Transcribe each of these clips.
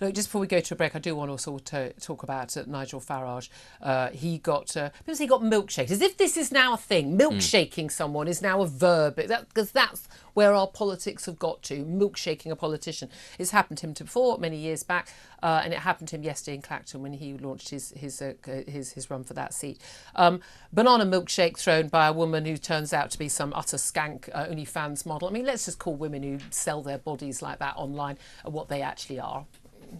Look, just before we go to a break, I do want to also talk about Nigel Farage. Because he got milkshaked, as if this is now a thing. Milkshaking someone is now a verb, because that's where our politics have got to. Milkshaking a politician. It's happened to him before, many years back, and it happened to him yesterday in Clacton when he launched his run for that seat. Banana milkshake thrown by a woman who turns out to be some utter skank OnlyFans model. I mean, let's just call women who sell their bodies like that online what they actually are.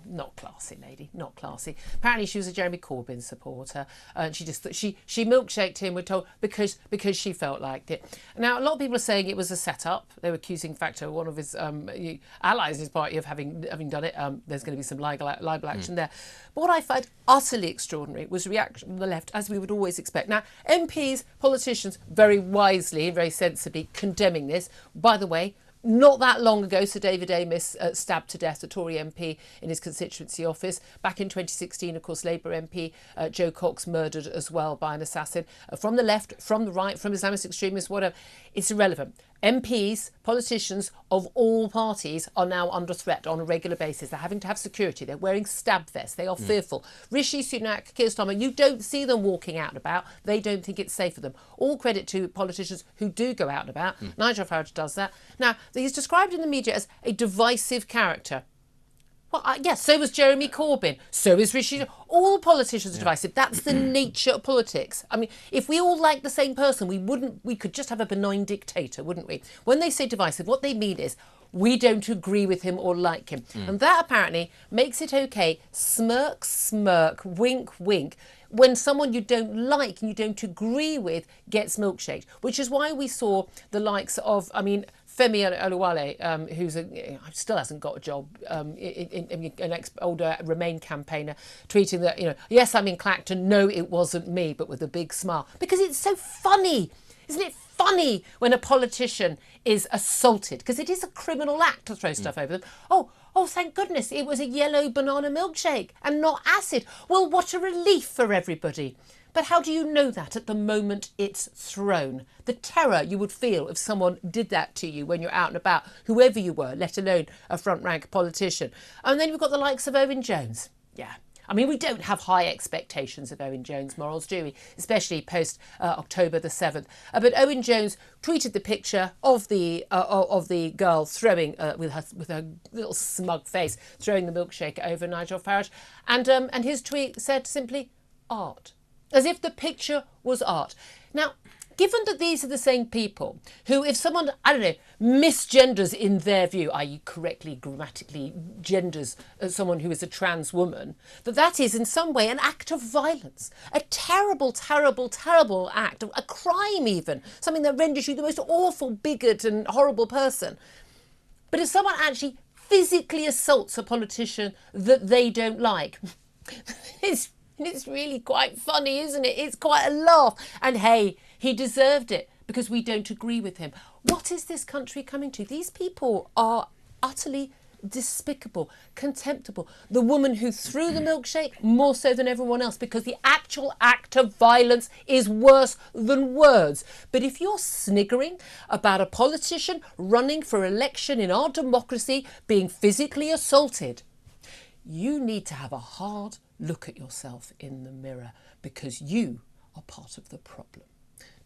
Not classy, lady, not classy. Apparently she was a Jeremy Corbyn supporter, and she milkshaked him, we're told, because she felt like it. Now, a lot of people are saying it was a setup. They were accusing Facto, one of his allies in his party, of having done it. There's going to be some libel action there. But what I find utterly extraordinary was the reaction from the left, as we would always expect. Now, MPs, politicians, very wisely and very sensibly condemning this. By the way, not that long ago, Sir David Amess stabbed to death a Tory MP in his constituency office. Back in 2016, of course, Labour MP Joe Cox murdered as well by an assassin. From the left, from the right, from Islamist extremists, whatever. It's irrelevant. MPs, politicians of all parties are now under threat on a regular basis. They're having to have security. They're wearing stab vests. They are fearful. Rishi Sunak, Keir Starmer, you don't see them walking out and about. They don't think it's safe for them. All credit to politicians who do go out and about. Nigel Farage does that. Now, he's described in the media as a divisive character. Well, yes, so was Jeremy Corbyn. So is Rishi. All politicians are divisive. That's the nature of politics. I mean, if we all liked the same person, we could just have a benign dictator, wouldn't we? When they say divisive, what they mean is we don't agree with him or like him. And that apparently makes it okay. Smirk, smirk, wink, wink. When someone you don't like and you don't agree with gets milkshaked, which is why we saw the likes of, Femi Oluwale, who still hasn't got a job, an older Remain campaigner, tweeting that, yes, I'm in Clacton, no, it wasn't me, but with a big smile. Because it's so funny. Isn't it funny when a politician is assaulted? Because it is a criminal act to throw stuff over them. Oh, thank goodness, it was a yellow banana milkshake and not acid. Well, what a relief for everybody. But how do you know that at the moment it's thrown? The terror you would feel if someone did that to you when you're out and about, whoever you were, let alone a front-rank politician. And then you've got the likes of Owen Jones. Yeah. I mean, we don't have high expectations of Owen Jones' morals, do we? Especially post October the 7th. But Owen Jones tweeted the picture of the girl throwing with her little smug face, throwing the milkshake over Nigel Farage, and his tweet said simply, art. As if the picture was art. Now, given that these are the same people who, if someone, misgenders in their view, i.e. correctly, grammatically genders someone who is a trans woman, that is in some way an act of violence. A terrible, terrible, terrible act, a crime even. Something that renders you the most awful bigot and horrible person. But if someone actually physically assaults a politician that they don't like, it's really quite funny, isn't it? It's quite a laugh. And hey, he deserved it because we don't agree with him. What is this country coming to? These people are utterly despicable, contemptible. The woman who threw the milkshake, more so than everyone else, because the actual act of violence is worse than words. But if you're sniggering about a politician running for election in our democracy being physically assaulted, you need to have a hard look at yourself in the mirror because you are part of the problem.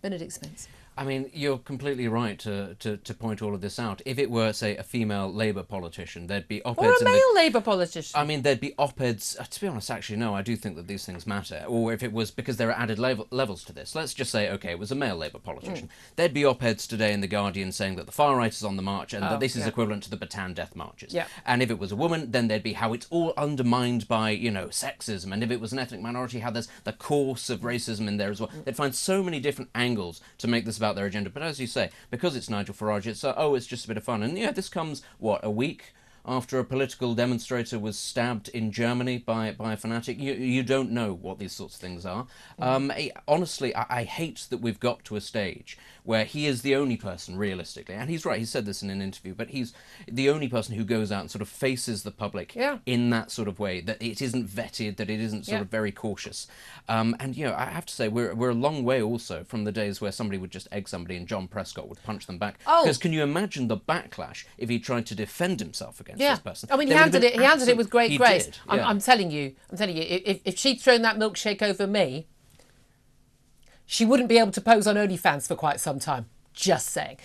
Benedict Spence. I mean, you're completely right to point all of this out. If it were, say, a female Labour politician, there'd be op-eds... Or a male Labour politician. I mean, there'd be op-eds... to be honest, actually, no, I do think that these things matter. Or if it was because there are added levels to this. Let's just say, OK, it was a male Labour politician. There'd be op-eds today in The Guardian saying that the far right is on the march and that this is equivalent to the Bataan death marches. Yeah. And if it was a woman, then there'd be how it's all undermined by, sexism. And if it was an ethnic minority, how there's the course of racism in there as well. They'd find so many different angles to make this about their agenda. But as you say, because it's Nigel Farage, it's just a bit of fun. And this comes, a week after a political demonstrator was stabbed in Germany by a fanatic. You don't know what these sorts of things are. Honestly, I hate that we've got to a stage where he is the only person, realistically, and he's right, he said this in an interview, but he's the only person who goes out and sort of faces the public in that sort of way, that it isn't vetted, that it isn't sort of very cautious. And, I have to say, we're a long way also from the days where somebody would just egg somebody and John Prescott would punch them back. Because can you imagine the backlash if he tried to defend himself against against Yeah. this person. I mean, he There would have handled been it. He handled it with great he grace. did, I'm, yeah. I'm telling you. If she'd thrown that milkshake over me, she wouldn't be able to pose on OnlyFans for quite some time. Just saying.